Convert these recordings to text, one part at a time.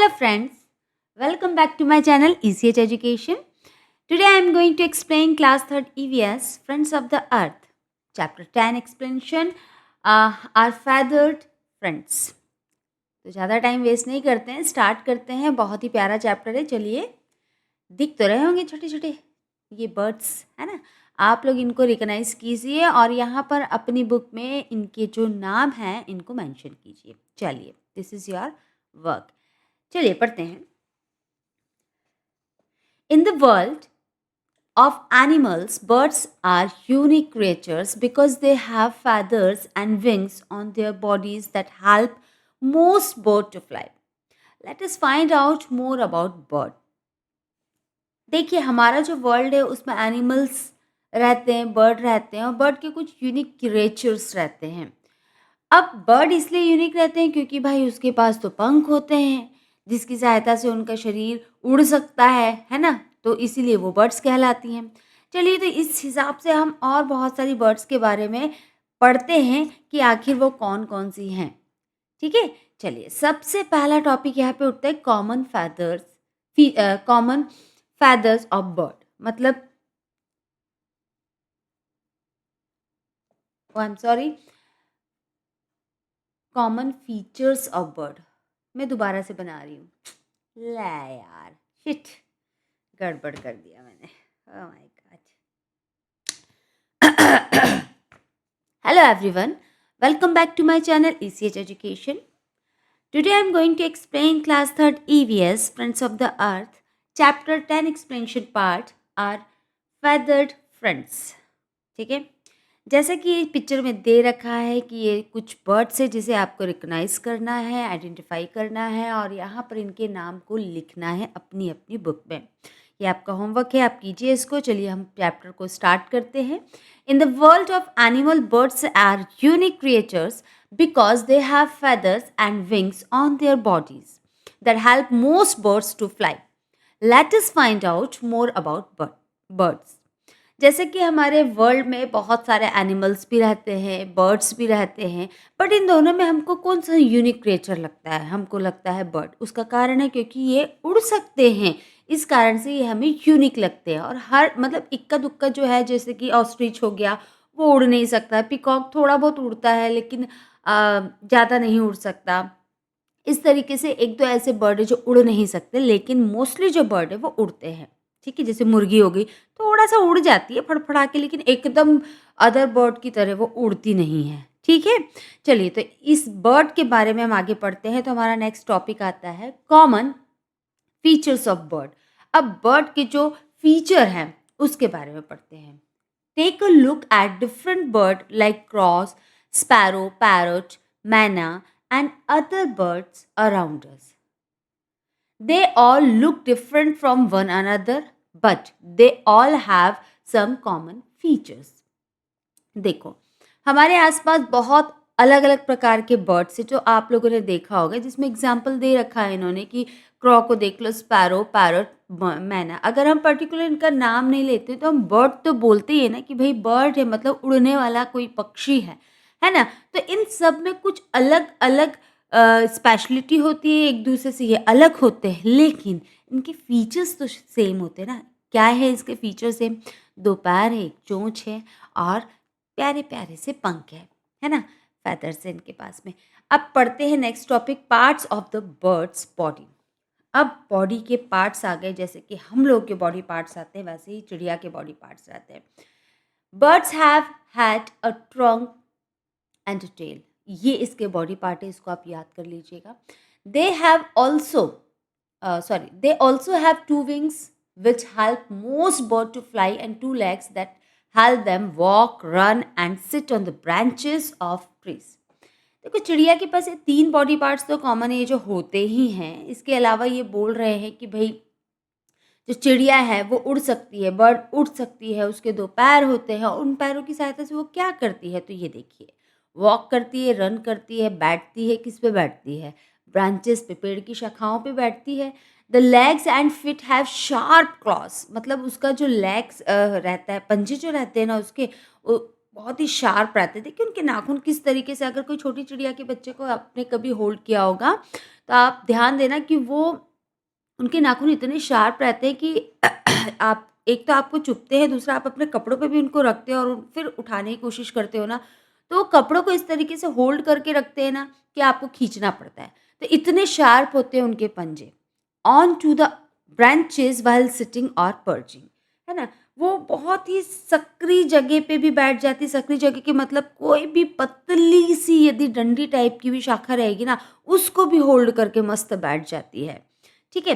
Hello friends, welcome back to my channel ECH Education. Today I am going to explain class 3rd EVS Friends of the Earth. Chapter 10 explanation are feathered friends. तो ज़्यादा time waste नहीं करते हैं, start करते हैं. बहुत ही प्यारा chapter है. चलिए, दिख तो रहे होंगे छोटे छोटे ये बर्ड्स, है ना. आप लोग इनको रिकॉग्नाइज कीजिए और यहाँ पर अपनी बुक में इनके जो नाम हैं इनको मेंशन कीजिए. चलिए, दिस इज़ योर वर्क. चलिए पढ़ते हैं. In the world of animals, birds are unique creatures because they have feathers and wings on their bodies that help most birds to fly. Let us find out more about bird. देखिए, हमारा जो world है उसमें animals रहते हैं, bird रहते हैं और बर्ड के कुछ यूनिक क्रिएचर्स रहते हैं. अब बर्ड इसलिए यूनिक रहते हैं क्योंकि भाई उसके पास तो पंख होते हैं जिसकी सहायता से उनका शरीर उड़ सकता है ना. तो इसीलिए वो बर्ड्स कहलाती हैं. चलिए, तो इस हिसाब से हम और बहुत सारी बर्ड्स के बारे में पढ़ते हैं कि आखिर वो कौन कौन सी हैं. ठीक है, चलिए सबसे पहला टॉपिक यहाँ पे उठता है कॉमन फैदर्स ऑफ बर्ड. मतलब I am sorry, common features of bird. मैं दोबारा से बना रही हूँ. ला यार, शिट, गड़बड़ कर दिया मैंने. Oh my God. Hello everyone, welcome back to my channel ECH Education. Today I am going to explain class 3rd EVS Friends of the Earth. Chapter 10 explanation part are feathered friends. ठीक है, जैसा कि ये picture में दे रखा है कि ये कुछ बर्ड्स है जिसे आपको रिकॉग्नाइज करना है, आइडेंटिफाई करना है और यहाँ पर इनके नाम को लिखना है अपनी अपनी बुक में. ये आपका होमवर्क है, आप कीजिए इसको. चलिए हम चैप्टर को स्टार्ट करते हैं. In the world of animal, birds are unique creatures because they have feathers and wings on their bodies that help most birds to fly. Let us find out more about birds. जैसे कि हमारे world में बहुत सारे animals भी रहते हैं, birds भी रहते हैं, बट इन दोनों में हमको कौन सा यूनिक क्रिएचर लगता है? हमको लगता है बर्ड. उसका कारण है क्योंकि ये उड़ सकते हैं, इस कारण से ये हमें यूनिक लगते हैं. और हर मतलब इक्का दुक्का जो है, जैसे कि ऑस्ट्रिच हो गया, वो उड़ नहीं सकता. पिकॉक थोड़ा बहुत उड़ता है लेकिन ज़्यादा नहीं उड़ सकता. इस तरीके से एक दो ऐसे बर्ड है जो उड़ नहीं सकते, लेकिन मोस्टली जो बर्ड है वो उड़ते हैं. ठीक है, जैसे मुर्गी हो गई, थोड़ा सा उड़ जाती है फड़फड़ा के, लेकिन एकदम अदर बर्ड की तरह वो उड़ती नहीं है. ठीक है, चलिए तो इस बर्ड के बारे में हम आगे पढ़ते हैं. तो हमारा नेक्स्ट टॉपिक आता है कॉमन फीचर्स ऑफ बर्ड. अब बर्ड के जो फीचर हैं उसके बारे में पढ़ते हैं. Take a look at different bird like crows, sparrow, parrot, manna, and other birds around us. They all look different from one another, but they all have some common features. देखो, हमारे आसपास बहुत अलग अलग प्रकार के बर्ड्स हैं जो आप लोगों ने देखा होगा, जिसमें एग्जाम्पल दे रखा है इन्होंने कि क्रॉ को देख लो, स्पैरो, पैरट, मैना. अगर हम पर्टिकुलर इनका नाम नहीं लेते तो हम बर्ड तो बोलते ही है ना कि भाई बर्ड है, मतलब उड़ने वाला कोई पक्षी है ना. तो इन सब में कुछ अलग अलग स्पेशलिटी होती है, एक दूसरे से ये अलग होते हैं, लेकिन इनके फीचर्स तो सेम होते हैं ना. क्या है इसके फीचर्स? सेम, दो पैर है, एक चोंच है और प्यारे प्यारे से पंख है ना, फैदर्स है इनके पास में. अब पढ़ते हैं next topic, parts of the birds body. अब बॉडी के पार्ट्स आ गए, जैसे कि हम लोग के बॉडी पार्ट्स आते हैं वैसे ही चिड़िया के बॉडी पार्ट्स रहते हैं. Birds have had a trunk and tail. ये इसके बॉडी पार्ट है, इसको आप याद कर लीजिएगा. They have also they also have two wings which help most bird to fly and two legs that help them walk, run and sit on the branches of trees. देखो, चिड़िया के पास ये तीन बॉडी पार्ट्स तो common है, ये जो होते ही हैं. इसके अलावा ये बोल रहे हैं कि भाई जो चिड़िया है वो उड़ सकती है, बर्ड उड़ सकती है, उसके दो पैर होते हैं और उन पैरों की सहायता से वो क्या करती है? तो ये देखिए, वॉक करती है, रन करती है, बैठती है. किस पे बैठती है? ब्रांचेस पे, पेड़ की शाखाओं पे बैठती है. The legs and feet have sharp claws. मतलब उसका जो लेग्स रहता है, पंजे जो रहते हैं ना उसके, बहुत ही शार्प रहते हैं। देखिए उनके नाखून किस तरीके से, अगर कोई छोटी चिड़िया के बच्चे को आपने कभी होल्ड किया होगा, तो आप ध्यान देना कि वो उनके नाखून इतने शार्प रहते हैं कि आप एक तो आपको चुभते हैं, दूसरा आप अपने कपड़ों पे भी उनको रखते हो और फिर उठाने की कोशिश करते हो ना, तो वो कपड़ों को इस तरीके से होल्ड करके रखते हैं ना कि आपको खींचना पड़ता है। तो इतने शार्प होते हैं उनके पंजे। On to the branches while sitting और पर्चिंग, है ना? वो बहुत ही सकरी जगह पे भी बैठ जाती है। सकरी जगह के मतलब कोई भी पतली सी यदि डंडी टाइप की भी शाखा रहेगी ना, उसको भी होल्ड करके मस्त बैठ जाती है। ठीक है?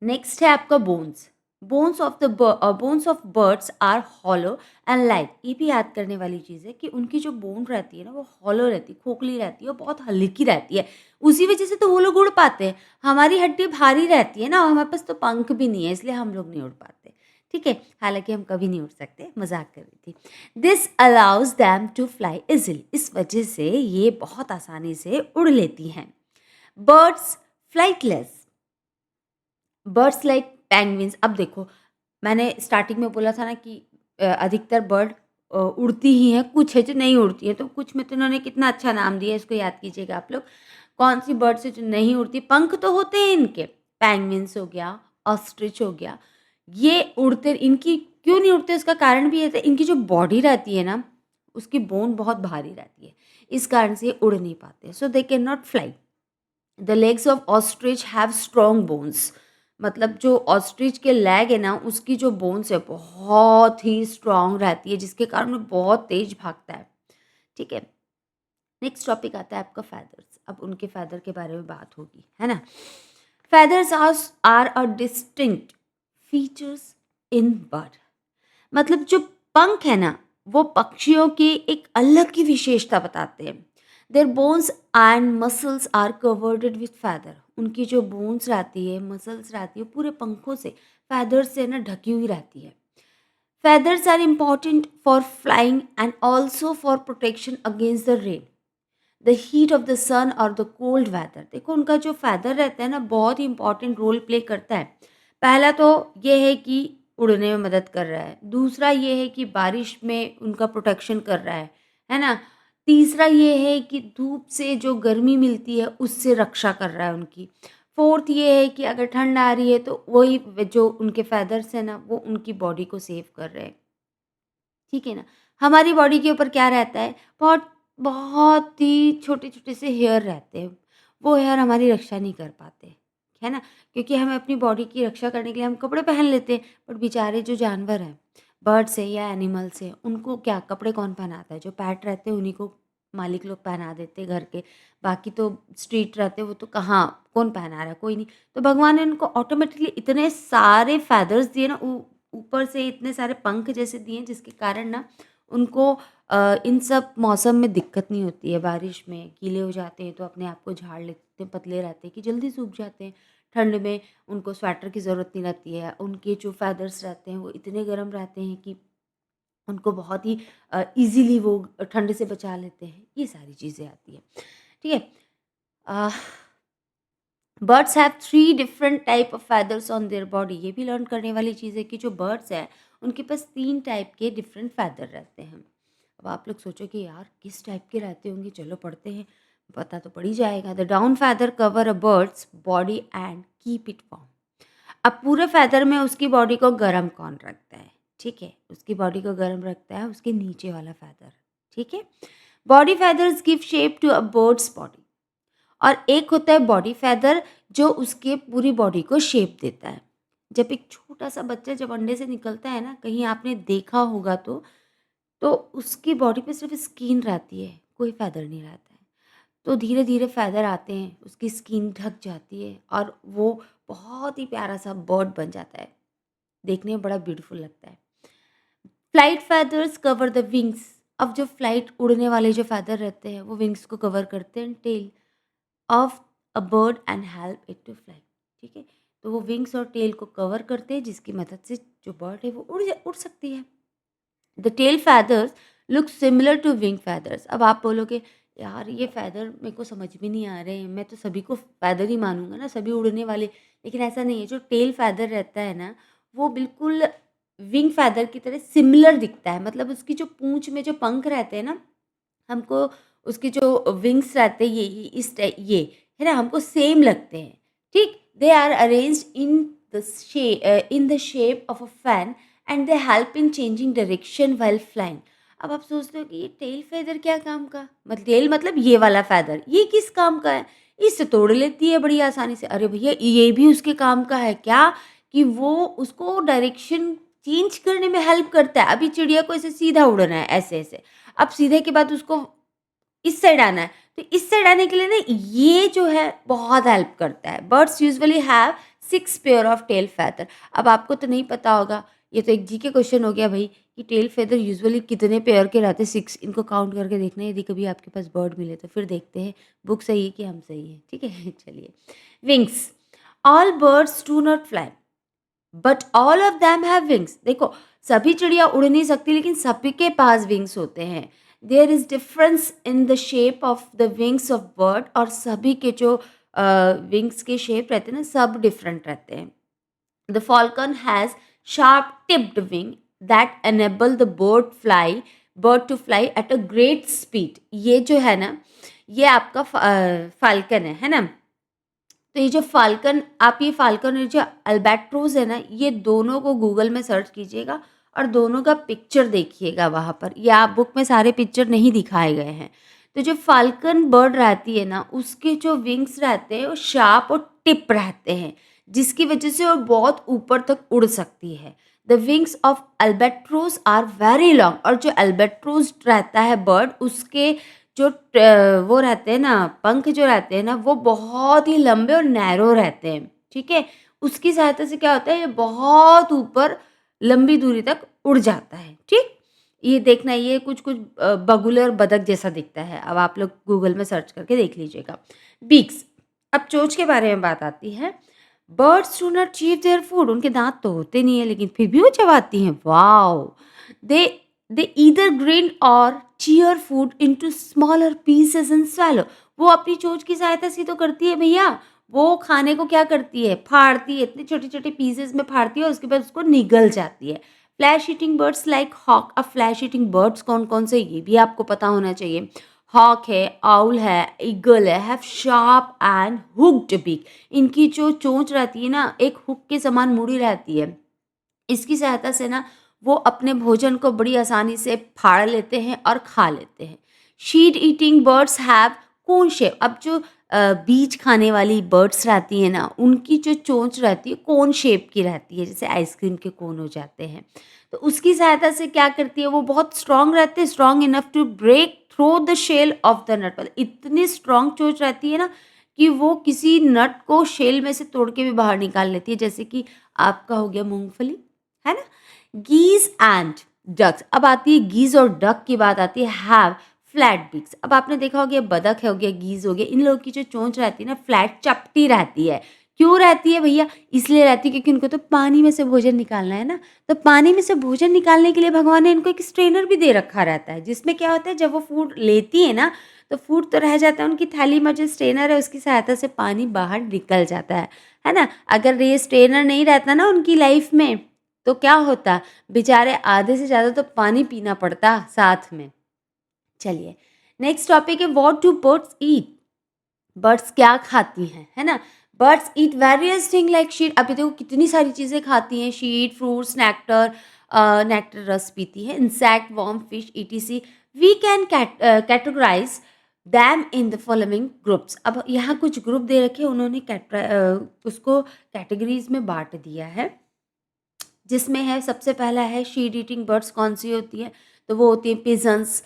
नेक्स्ट है आपका bones. Bones of birds are hollow and light. ये भी याद करने वाली चीज़ है कि उनकी जो बोन रहती है ना, वो हॉलो रहती है, खोखली रहती है और बहुत हल्की रहती है। उसी वजह से तो वो लोग उड़ पाते हैं। हमारी हड्डी भारी रहती है ना, और हमारे पास तो पंख भी नहीं है, इसलिए हम लोग नहीं उड़ पाते। ठीक है? हालाँकि हम कभी नहीं उड़ सकते, मज़ाक कर रही थी। This allows them to fly easily. इस वजह से ये बहुत आसानी से उड़ लेती हैं। Birds flightless. Birds like penguins. अब देखो, मैंने स्टार्टिंग में बोला था ना कि अधिकतर बर्ड उड़ती ही हैं, कुछ है जो नहीं उड़ती है, तो कुछ में तो इन्होंने कितना अच्छा नाम दिया है, इसको याद कीजिएगा आप लोग। कौन सी बर्ड्स है जो नहीं उड़ती? पंख तो होते हैं इनके। पेंगुइन्स हो गया, ऑस्ट्रिच हो गया, ये उड़ते, इनकी क्यों नहीं उड़ते उसका कारण भी ये था, इनकी जो बॉडी रहती है ना, उसकी बोन बहुत भारी रहती है, इस कारण से ये उड़ नहीं पाते, so they can not fly. The legs of ostrich have strong bones. मतलब जो ऑस्ट्रिच के लेग है ना, उसकी जो बोन्स है बहुत ही स्ट्रॉन्ग रहती है, जिसके कारण वो बहुत तेज भागता है। ठीक है? नेक्स्ट टॉपिक आता है आपका फैदर्स। अब उनके फैदर के बारे में बात होगी, है ना? Feathers are a distinct features in bird. मतलब जो पंख है ना, वो पक्षियों की एक अलग ही विशेषता बताते हैं। Their bones and muscles are covered with feather. उनकी जो बोन्स रहती है, मसल्स रहती है, पूरे पंखों से, फैदर से ना ढकी हुई रहती है। Feathers are important for flying and also for protection against the rain, the heat of the sun और द कोल्ड वेदर। देखो उनका जो फैदर रहता है ना, बहुत ही इंपॉर्टेंट रोल प्ले करता है। पहला तो ये है कि उड़ने में मदद कर रहा है, दूसरा ये है कि बारिश में उनका प्रोटेक्शन कर रहा है ना? तीसरा ये है कि धूप से जो गर्मी मिलती है उससे रक्षा कर रहा है उनकी। फोर्थ ये है कि अगर ठंड आ रही है तो वही जो उनके फैदर्स हैं ना, वो उनकी बॉडी को सेव कर रहे हैं। ठीक है ना? हमारी बॉडी के ऊपर क्या रहता है? बहुत बहुत ही छोटे-छोटे से हेयर रहते हैं। वो हेयर हमारी रक्षा नहीं कर पाते, है ना? क्योंकि हमें अपनी बॉडी की रक्षा करने के लिए हम कपड़े पहन लेते हैं, बट बेचारे जो जानवर हैं, बर्ड्स हैं या एनिमल्स हैं, उनको क्या कपड़े कौन पहनाता है? जो पेट रहते हैं उन्हीं को मालिक लोग पहना देते हैं घर के। बाकी तो स्ट्रीट रहते हैं, वो तो कहाँ, कौन पहना रहा है? कोई नहीं। तो भगवान ने उनको ऑटोमेटिकली इतने सारे फेदर्स दिए ना, ऊपर से इतने सारे पंख जैसे दिए हैं, जिसके कारण ना उनको इन सब मौसम में दिक्कत नहीं होती है। बारिश में गीले हो जाते हैं तो अपने आप को झाड़ लेते हैं, पतले रहते हैं कि जल्दी सूख जाते हैं। ठंड में उनको स्वेटर की ज़रूरत नहीं रहती है। उनके जो फैदर्स रहते हैं वो इतने गर्म रहते हैं कि उनको बहुत ही ईज़िली वो ठंड से बचा लेते हैं। ये सारी चीज़ें आती हैं। ठीक है? A bird's have 3 different type of feathers on their body. ये भी लर्न करने वाली चीज़ है कि जो बर्ड्स हैं, उनके पास 3 टाइप के डिफरेंट फेदर रहते हैं। अब आप लोग सोचो कि यार किस टाइप के रहते होंगे? चलो पढ़ते हैं, पता तो पड़ ही जाएगा। The down feather cover a bird's body and keep it warm. अब पूरे फेदर में उसकी बॉडी को गर्म कौन रखता है? ठीक है? उसकी बॉडी को गर्म रखता है उसके नीचे वाला फेदर। ठीक है? Body feathers give shape to a bird's body. और एक होता है बॉडी फेदर, जो उसके पूरी बॉडी को शेप देता है। जब एक छोटा-सा बच्चा जब अंडे से निकलता है ना, कहीं आपने देखा होगा तो उसकी बॉडी पे सिर्फ़ स्किन रहती है, कोई फेदर नहीं रहता है। तो धीरे-धीरे फेदर आते हैं, उसकी स्किन ढक जाती है और वो बहुत ही प्यारा-सा बर्ड बन जाता है। देखने में बड़ा ब्यूटीफुल लगता है। Flight feathers cover the wings. अब जो फ्लाइट उड़ने वाले जो फेदर रहते हैं, वो विंग्स को कवर करते हैं। Tail of a bird and help it to fly. ठीक है? तो वो विंग्स और टेल को कवर करते हैं, जिसकी मदद से जो बर्ड है वो उड़ सकती है। The tail feathers look similar to wing feathers. अब आप बोलोगे यार ये फैदर मेरे को समझ में नहीं आ रहे हैं, मैं तो सभी को फैदर ही मानूंगा ना, सभी उड़ने वाले। लेकिन ऐसा नहीं है। जो टेल फैदर रहता है ना, वो बिल्कुल विंग फैदर की तरह सिमिलर दिखता है, मतलब उसकी जो पूँछ में जो पंख रहते हैं ना, हमको उसके जो विंग्स रहते हैं ये है ना, हमको सेम लगते हैं, ठीक? They are arranged in the shape of a fan and they help in changing direction while flying. अब आप सोचते हो कि ये टेल फेदर क्या काम का? टेल मतलब ये वाला फेदर, ये किस काम का है? इससे तोड़ लेती है बड़ी आसानी से। अरे भैया, ये भी उसके काम का है क्या? कि वो उसको डायरेक्शन चेंज करने में हेल्प करता है। अभी चिड़िया को ऐसे सीधा उड़ना है, ऐसे-ऐसे। अब सीधे के बाद उसको इस साइड आना है, तो इस साइड आने के लिए ना ये जो है बहुत हेल्प करता है। Birds usually have 6 pair of tail feather. अब आपको तो नहीं पता होगा, ये तो एक जीके क्वेश्चन हो गया भई, कि टेल फेदर यूजुअली कितने पेयर के रहते हैं? 6। इनको काउंट करके देखना है, यदि कभी आपके पास बर्ड मिले तो फिर देखते हैं बुक सही है कि हम सही हैं, ठीक है? चलिए, wings. All birds do not fly but all of them have wings. देखो, सभी चिड़िया उड़ नहीं सकती, लेकिन सभी के पास विंग्स होते हैं। There is difference in the shape of the wings of bird, और सभी के जो विंग्स के शेप रहते हैं ना, सब डिफरेंट रहते हैं। The falcon has sharp tipped wing that enable the bird to fly at a great speed. ये जो है ना, ये आपका फाल्कन है ना? तो ये जो फाल्कन, आप ये फाल्कन और जो अल्बैट्रोस है ना, ये दोनों को गूगल में सर्च कीजिएगा और दोनों का पिक्चर देखिएगा वहाँ पर। या बुक में सारे पिक्चर नहीं दिखाए गए हैं। तो जो फाल्कन बर्ड रहती है ना, उसके जो विंग्स रहते हैं वो शार्प और टिप रहते हैं, जिसकी वजह से वो बहुत ऊपर तक उड़ सकती है। The wings of albatross are very long, और जो अल्बैट्रोस रहता है बर्ड, उसके जो वो रहते हैं ना, पंख जो रहते हैं ना, वो बहुत ही लंबे और नैरो रहते हैं, ठीक है? उसकी सहायता से क्या होता है, ये बहुत ऊपर लंबी दूरी तक उड़ जाता है, ठीक? ये देखना, ये कुछ-कुछ बगुले और बतख जैसा दिखता है। अब आप लोग गूगल में सर्च करके देख लीजिएगा। बीक्स। अब चोंच के बारे में बात आती है। Birds do not chew their food. उनके दाँत तो होते नहीं है, लेकिन फिर भी वो चबाती हैं। Wow! They they either grind और cheer food into smaller pieces and swallow। वो अपनी चोंच की सहायता से तो करती है भैया। वो खाने को क्या करती है? फाड़ती है, इतने छोटे-छोटे पीसेस में फाड़ती है और उसके बाद उसको निगल जाती है। Flesh eating birds like hawk. अब फ्लैश ईटिंग बर्ड्स कौन-कौन से, ये भी आपको पता होना चाहिए। हॉक है, आउल है, ईगल है, have sharp and hooked beak. इनकी जो चोंच रहती है ना, एक हुक के समान मुड़ी रहती है। इसकी सहायता से ना वो अपने भोजन को बड़ी आसानी से फाड़ लेते हैं और खा लेते हैं। शीड eating birds have cone shape. अब जो बीज खाने वाली बर्ड्स रहती हैं ना, उनकी जो चोंच रहती है कोन शेप की रहती है, जैसे आइसक्रीम के कोन हो जाते हैं। तो उसकी सहायता से क्या करती है, वो बहुत स्ट्रांग रहते हैं, strong enough to break through the shell of the nut. मतलब इतनी स्ट्रांग चोंच रहती है ना, कि वो किसी नट को शेल में से तोड़ के भी बाहर निकाल लेती है, जैसे कि आपका हो गया मूंगफली, है ना? Geese and ducks. अब आती है गीज़ और डक की बात आती है। Have flat beaks. अब आपने देखा होगा, ये बतख हो गया, गीज़ हो गया, इन लोगों की जो चोंच रहती है ना, फ्लैट चपटी रहती है। क्यों रहती है भैया? इसलिए रहती है क्योंकि उनको तो पानी में से भोजन निकालना है ना। तो पानी में से भोजन निकालने के लिए भगवान ने इनको एक स्ट्रेनर भी दे रखा रहता है, जिसमें क्या होता है, जब वो फूड लेती है ना, तो फूड तो रह जाता है उनकी थैली में, जो स्ट्रेनर है उसकी सहायता से पानी बाहर निकल जाता है ना? अगर ये स्ट्रेनर नहीं रहता ना उनकी लाइफ में, तो क्या होता, बेचारे आधे से ज़्यादा तो पानी पीना पड़ता साथ में। चलिए, नेक्स्ट टॉपिक है, what do birds eat. Birds क्या खाती हैं, है ना? बर्ड्स ईट वेरियस थिंग लाइक शीट। अभी देखो कितनी सारी चीज़ें खाती हैं, शीट, फ्रूट्स, नेक्टर, नेक्टर रस पीती है, insect, worm, fish, etc. We can categorise them in the following groups. अब यहाँ कुछ ग्रुप दे रखे हैं, उन्होंने उसको कैटेगरीज में बांट दिया है, जिसमें है सबसे पहला है शीट ईटिंग बर्ड्स। कौन सी होती है? तो वो होती है pigeons,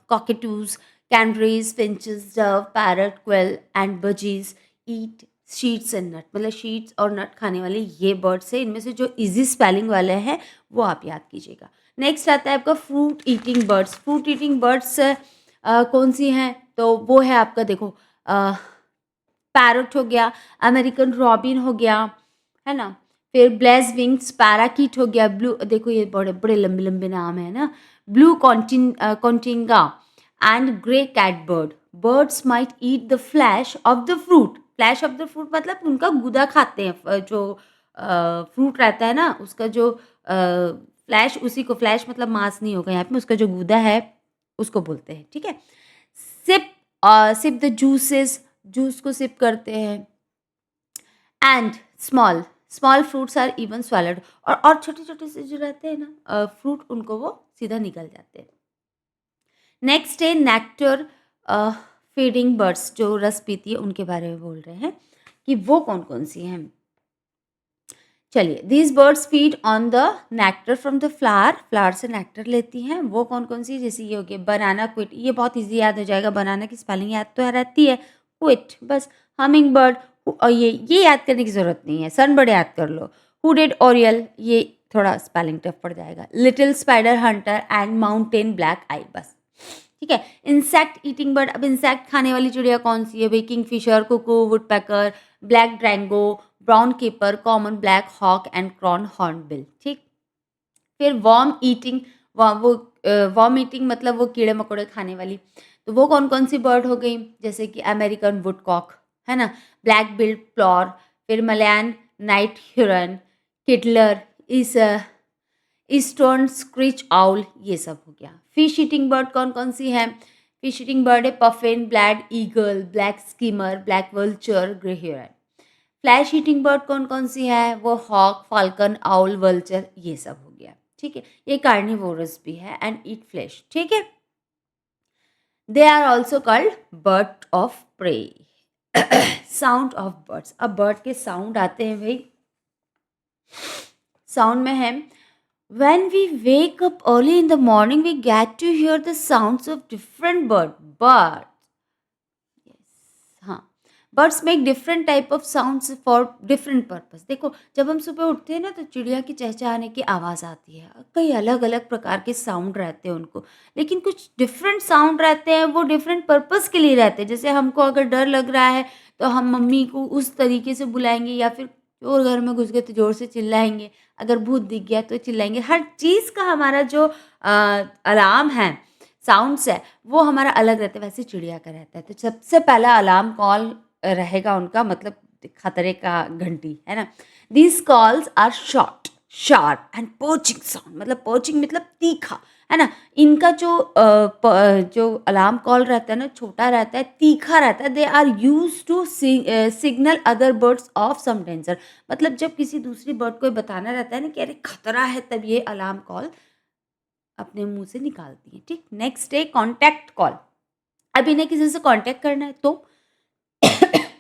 cockatoos, canaries, finches, dove, parrot, quail and budgies eat seeds and nut. मतलब शीट्स और नट खाने वाले ये बर्ड्स है। इनमें से जो इजी स्पेलिंग वाले हैं वो आप याद कीजिएगा। नेक्स्ट आता है आपका fruit eating birds. Fruit eating birds कौन सी हैं? तो वो है आपका, देखो, पैरट हो गया, अमेरिकन रॉबिन हो गया, है ना? फिर ब्लेस विंग्स पैराकीट हो गया, ब्लू, देखो ये बड़े बड़े लंबे लंबे नाम है ना, blue cotinga and grey cat bird. Birds might eat the flesh of the fruit. Flesh of the fruit मतलब उनका गुदा खाते हैं, जो फ्रूट रहता है ना, उसका जो फ्लैश, उसी को, फ्लैश मतलब मांस नहीं होगा यहाँ पे, उसका जो गूदा है उसको बोलते हैं, ठीक है। Sip sip the juices, juice को सिप करते हैं। And small small fruits are even swallowed, और छोटे छोटे से जो रहते हैं ना फ्रूट, उनको वो सीधा निकल जाते हैं। नेक्स्ट है नेक्टर फीडिंग बर्ड्स, जो रस पीती है उनके बारे में बोल रहे हैं कि वो कौन कौन सी हैं। चलिए, these birds feed on the nectar from the flower, flower से नेक्टर लेती हैं। वो कौन कौन सी, जैसे ये हो गया बनाना क्विट, ये बहुत इजी याद हो जाएगा, बनाना की स्पेलिंग याद तो रहती है, क्विट बस। हमिंग बर्ड, और ये याद करने की जरूरत नहीं है, सनबर्ड याद कर लो। हुडेड ओरियल, ये थोड़ा स्पेलिंग टफ पड़ जाएगा। Little spider hunter and mountain black eye, बस ठीक है। इंसेक्ट ईटिंग बर्ड, अब इंसेक्ट खाने वाली चिड़िया कौन सी है भाई? Kingfisher, cuckoo, woodpecker, black drongo, brown creeper, common black hawk and crown hornbill, ठीक। फिर वॉर्म ईटिंग, वॉर्म ईटिंग मतलब वो कीड़े मकोड़े खाने वाली, तो वो कौन कौन सी बर्ड हो गई? जैसे कि अमेरिकन वुडकॉक है ना, ब्लैक बिल्ड प्लॉर, फिर मलैन नाइट हिरन, किटलर, इस ईस्टर्न स्क्रीच आउल, ये सब हो गया। फिश ईटिंग बर्ड कौन कौन सी है? फिश ईटिंग बर्ड है puffin, black eagle, black skimmer, black vulture, grey heron. Flesh eating bird कौन कौन सी है? वो हॉक, फाल्कन, आउल, वल्चर, ये सब हो गया, ठीक है। ये कार्निवोरस भी है एंड ईट फ्लैश, ठीक है। They are also called bird of prey. Sound of birds, अब बर्ड के साउंड आते हैं भाई। साउंड में है, when we wake up early in the morning, we get to hear the sounds of different birds. हाँ, birds make different type of sounds for different purpose. देखो, जब हम सुबह उठते हैं ना, तो चिड़िया की चहचहाने की आवाज़ आती है, कई अलग अलग प्रकार के साउंड रहते हैं उनको, लेकिन कुछ डिफरेंट साउंड रहते हैं, वो डिफरेंट पर्पस के लिए रहते हैं। जैसे हमको अगर डर लग रहा है, तो हम मम्मी को उस तरीके से बुलाएंगे, या फिर चोर घर में घुस गए तो जोर से चिल्लाएंगे, अगर भूत दिख गया तो चिल्लाएंगे। हर चीज़ का हमारा जो अलार्म है, साउंड्स है, वो हमारा अलग रहता है, वैसे चिड़िया का रहता है। तो सबसे पहला अलार्म कॉल रहेगा उनका, मतलब खतरे का घंटी, है ना। These calls are short, sharp and poaching sound, मतलब पोचिंग मतलब तीखा, है ना। इनका जो अलार्म कॉल रहता है ना, छोटा रहता है, तीखा रहता है। They are use to signal other birds of some danger, मतलब जब किसी दूसरी बर्ड को बताना रहता है ना कि अरे खतरा है, तब ये अलार्म कॉल अपने मुंह से निकालती है, ठीक। नेक्स्ट है कॉन्टैक्ट कॉल। अब इन्हें किसी से कॉन्टैक्ट करना है तो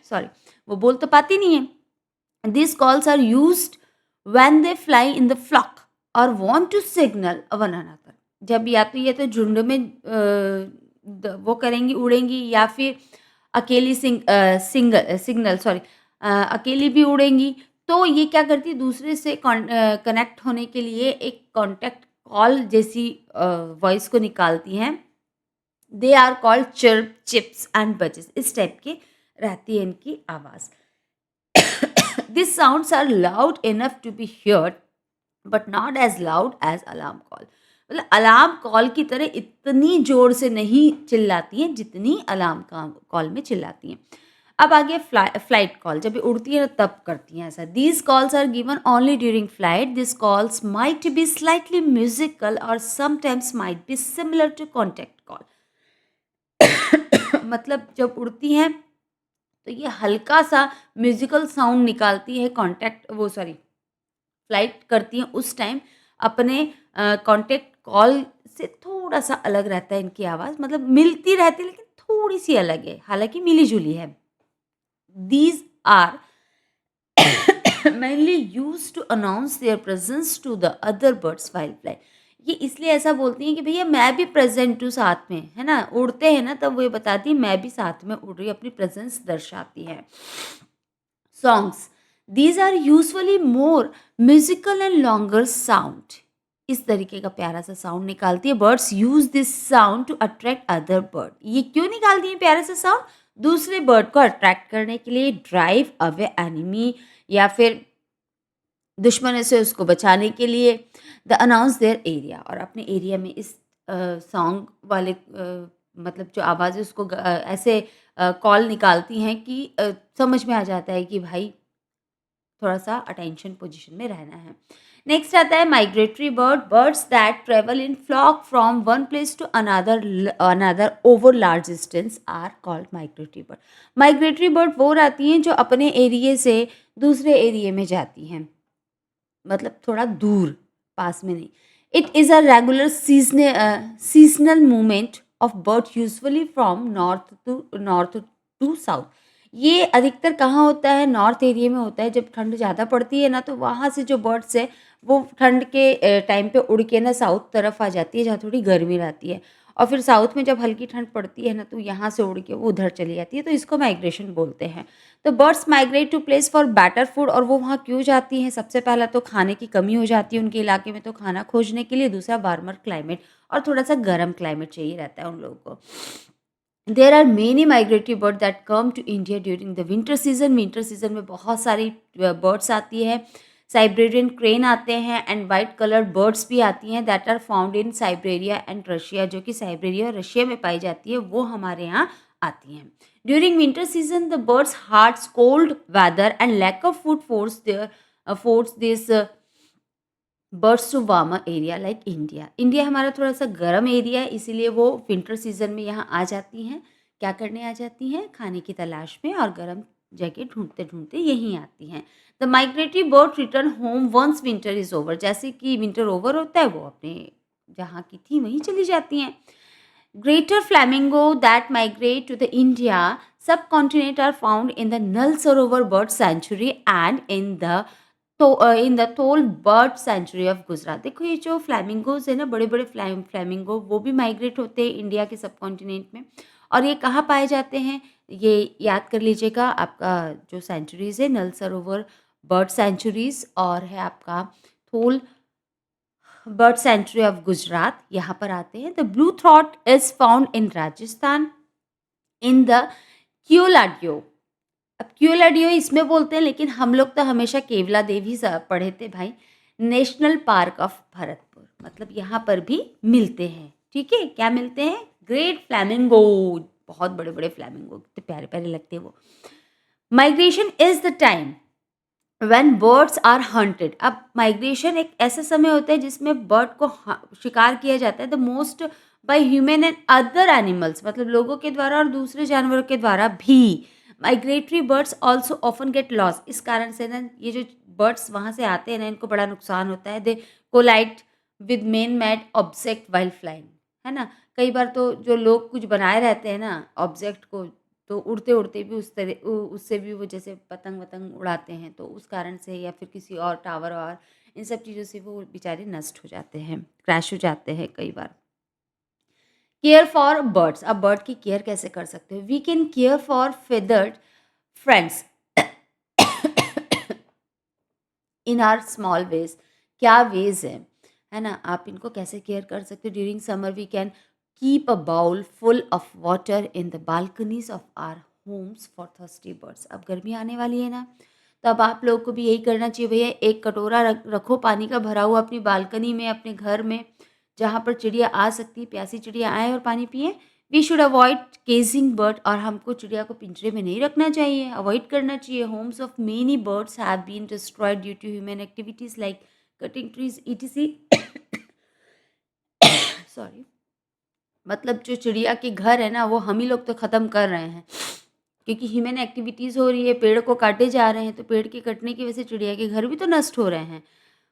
सॉरी, वो बोल तो पाती नहीं है। This calls are used when they fly in the flock और want to signal one another, जब या तो ये तो झुंड में वो करेंगी, उड़ेंगी, या फिर अकेली सिग्नल सॉरी अकेली भी उड़ेंगी, तो ये क्या करती है, दूसरे से कनेक्ट होने के लिए एक कॉन्टैक्ट कॉल जैसी वॉइस को निकालती हैं। They are called chirp, chips and buzzes, इस टाइप की रहती है इनकी आवाज़। This sounds are loud enough to be heard but not as loud as alarm call, मतलब अलार्म कॉल की तरह इतनी जोर से नहीं चिल्लाती हैं जितनी अलार्म कॉल में चिल्लाती हैं। अब आगे फ्लाइट कॉल, जब ये उड़ती है ना तब करती हैं ऐसा। These calls are given only during flight. This calls might be slightly musical और sometimes might be similar to contact call. मतलब जब उड़ती हैं तो ये हल्का सा म्यूजिकल साउंड निकालती है, फ्लाइट करती हैं उस टाइम अपने कॉन्टैक्ट कॉल से थोड़ा सा अलग रहता है इनकी आवाज़, मतलब मिलती रहती है लेकिन थोड़ी सी अलग है, हालांकि मिली जुली है। These are mainly used to announce their presence to the other birds while flying। ये इसलिए ऐसा बोलती हैं कि भैया मैं भी प्रेजेंट हूँ साथ में, है ना। उड़ते हैं ना तब वो ये बताती है मैं भी साथ में उड़ रही हूँ, अपनी प्रेजेंस दर्शाती है। Songs, these are usually more musical and longer sound, इस तरीके का प्यारा सा साउंड निकालती है। Birds use this sound to attract other bird, ये क्यों निकालती है प्यारा सा साउंड? दूसरे बर्ड को अट्रैक्ट करने के लिए, ड्राइव अवे एनिमी, या फिर दुश्मन से उसको बचाने के लिए। द अनाउंस देयर एरिया, और अपने एरिया में इस सॉन्ग वाले मतलब जो आवाज़ है उसको ऐसे कॉल निकालती हैं कि समझ में आ जाता है कि भाई थोड़ा सा अटेंशन पोजीशन में रहना है। नेक्स्ट आता है migratory bird, birds that travel in flock from one place to another over large distance are called migratory bird. Migratory bird वो रहती हैं जो अपने एरिए से दूसरे एरिए में जाती हैं, मतलब थोड़ा दूर, पास में नहीं। It is a regular seasonal movement of bird usually from north to south. ये अधिकतर कहाँ होता है? नॉर्थ एरिया में होता है। जब ठंड ज़्यादा पड़ती है ना, तो वहाँ से जो बर्ड्स है वो ठंड के टाइम पे उड़ के ना साउथ तरफ आ जाती है, जहाँ थोड़ी गर्मी रहती है। और फिर साउथ में जब हल्की ठंड पड़ती है ना, तो यहाँ से उड़ के वो उधर चली जाती है, तो इसको माइग्रेशन बोलते हैं। तो birds migrate to place for better food, और वो वहाँ क्यों जाती हैं? सबसे पहला तो खाने की कमी हो जाती है उनके इलाके में, तो खाना खोजने के लिए। दूसरा वार्मर क्लाइमेट, और थोड़ा सा गर्म क्लाइमेट चाहिए रहता है उन लोगों को। There are many migratory bird that come to India during the winter season. Winter season में बहुत सारी बर्ड्स आती है। साइबेरियन क्रेन आते हैं एंड वाइट कलर्ड बर्ड्स भी आती हैं that are found in Siberia and Russia, जो कि साइबेरिया और रशिया में पाई जाती है, वो हमारे यहाँ आती हैं। During winter season the birds harsh cold weather and lack of food force this birds to warmer area like India. India हमारा थोड़ा सा गर्म एरिया है, इसीलिए वो विंटर सीजन में यहाँ आ जाती हैं। क्या करने आ जाती हैं? खाने की तलाश में, और गर्म जगह ढूंढते ढूंढते यहीं आती हैं। The migratory bird return home once winter is over. जैसे कि विंटर ओवर होता है, वो अपने जहाँ की थी वहीं चली जाती हैं। Greater flamingo that migrate to the India subcontinent are found in the Nal Sarovar Bird Sanctuary and in the Thol Bird Sanctuary of Gujarat। देखो ये जो फ्लैमिंगोज है ना, बड़े बड़े फ्लैमिंगो, वो भी माइग्रेट होते हैं इंडिया के सब कॉन्टिनेंट में। और ये कहाँ पाए जाते हैं? ये याद कर लीजिएगा, आपका जो सेंचुरीज है, नल सरोवर बर्ड सेंचुरीज, और है आपका Thol bird sanctuary of Gujarat, यहाँ पर आते हैं। The blue throat is found in Rajasthan in the Keoladeo. अब क्यूलाडियो इसमें बोलते हैं, लेकिन हम लोग तो हमेशा केवला देव ही पढ़े थे भाई। नेशनल पार्क ऑफ भरतपुर, मतलब यहाँ पर भी मिलते हैं। ठीक है, क्या मिलते हैं? ग्रेट फ्लैमिंगो, बहुत बड़े बड़े फ्लैमिंगो, कितने प्यारे प्यारे लगते हैं वो। Migration is the time when birds are hunted. अब माइग्रेशन एक ऐसा समय होता है जिसमें बर्ड को शिकार किया जाता है, the most by human and other animals, मतलब लोगों के द्वारा और दूसरे जानवरों के द्वारा भी। Migratory birds also often get loss. इस कारण से ना ये जो बर्ड्स वहाँ से आते हैं ना, इनको बड़ा नुकसान होता है। They collide with man made object while flying, है ना। कई बार तो जो लोग कुछ बनाए रहते हैं ना ऑब्जेक्ट को, तो उड़ते उड़ते भी उससे भी वो जैसे पतंग वतंग उड़ाते हैं, तो उस कारण से, या फिर किसी और टावर और इन सब चीज़ों से वो बेचारे नष्ट हो जाते हैं, क्रैश हो जाते हैं कई बार। Care for birds. अब बर्ड की केयर कैसे कर सकते हो? We can care for feathered friends in our small ways. क्या वेज है ना, आप इनको कैसे केयर कर सकते हो? During summer we can keep a bowl full of water in the balconies of our homes for thirsty birds. अब गर्मी आने वाली है ना, तो अब आप लोगों को भी यही करना चाहिए भैया, एक कटोरा रखो पानी का भरा हुआ अपनी बालकनी में, अपने घर में, जहाँ पर चिड़िया आ सकती, प्यासी चिड़िया आए और पानी पिए। वी शुड अवॉइड केजिंग बर्ड, और हमको चिड़िया को पिंजरे में नहीं रखना चाहिए, अवॉइड करना चाहिए। Homes of many birds have been destroyed due to human activities like cutting trees etc. Sorry, मतलब जो चिड़िया के घर है ना, वो हम ही लोग तो ख़त्म कर रहे हैं, क्योंकि ह्यूमन एक्टिविटीज़ हो रही है, पेड़ को काटे जा रहे हैं, तो पेड़ के कटने की वजह से चिड़िया के घर भी तो नष्ट हो रहे हैं।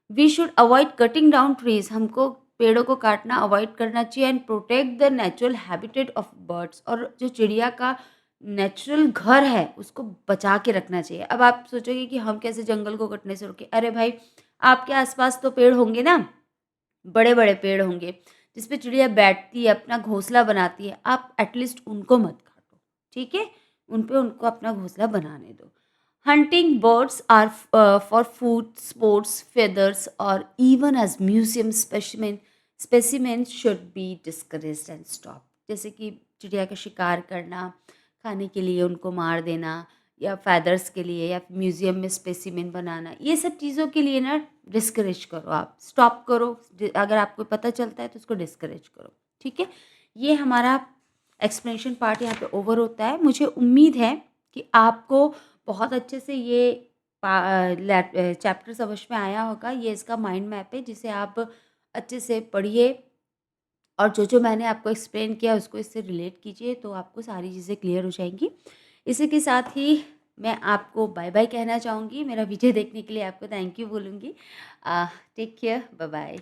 We should avoid cutting down trees, हमको पेड़ों को काटना अवॉइड करना चाहिए। And protect the natural habitat of birds, और जो चिड़िया का नेचुरल घर है उसको बचा के रखना चाहिए। अब आप सोचोगे कि हम कैसे जंगल को कटने से रोके? अरे भाई, आपके आसपास तो पेड़ होंगे ना, बड़े बड़े पेड़ होंगे जिस पे चिड़िया बैठती है, अपना घोंसला बनाती है, आप एटलीस्ट उनको मत काटो, ठीक है? उन पे उनको अपना घोंसला बनाने दो। Hunting birds are for food, sports, feathers और even as museum specimen should be discouraged and stop. जैसे कि चिड़िया का शिकार करना, खाने के लिए उनको मार देना, या फेदर्स के लिए, या म्यूजियम में स्पेसिमेन बनाना, ये सब चीज़ों के लिए ना डिस्करेज करो, आप स्टॉप करो। अगर आपको पता चलता है तो उसको डिस्करेज करो, ठीक है। ये हमारा एक्सप्लेनेशन पार्ट यहाँ पे ओवर होता है। मुझे उम्मीद है कि आपको बहुत अच्छे से ये चैप्टर समझ में आया होगा। ये इसका माइंड मैप है जिसे आप अच्छे से पढ़िए और जो मैंने आपको एक्सप्लेन किया उसको इससे रिलेट कीजिए, तो आपको सारी चीज़ें क्लियर हो जाएंगी। इसी के साथ ही मैं आपको बाय बाय कहना चाहूँगी। मेरा वीडियो देखने के लिए आपको थैंक यू बोलूँगी। Take care, bye bye.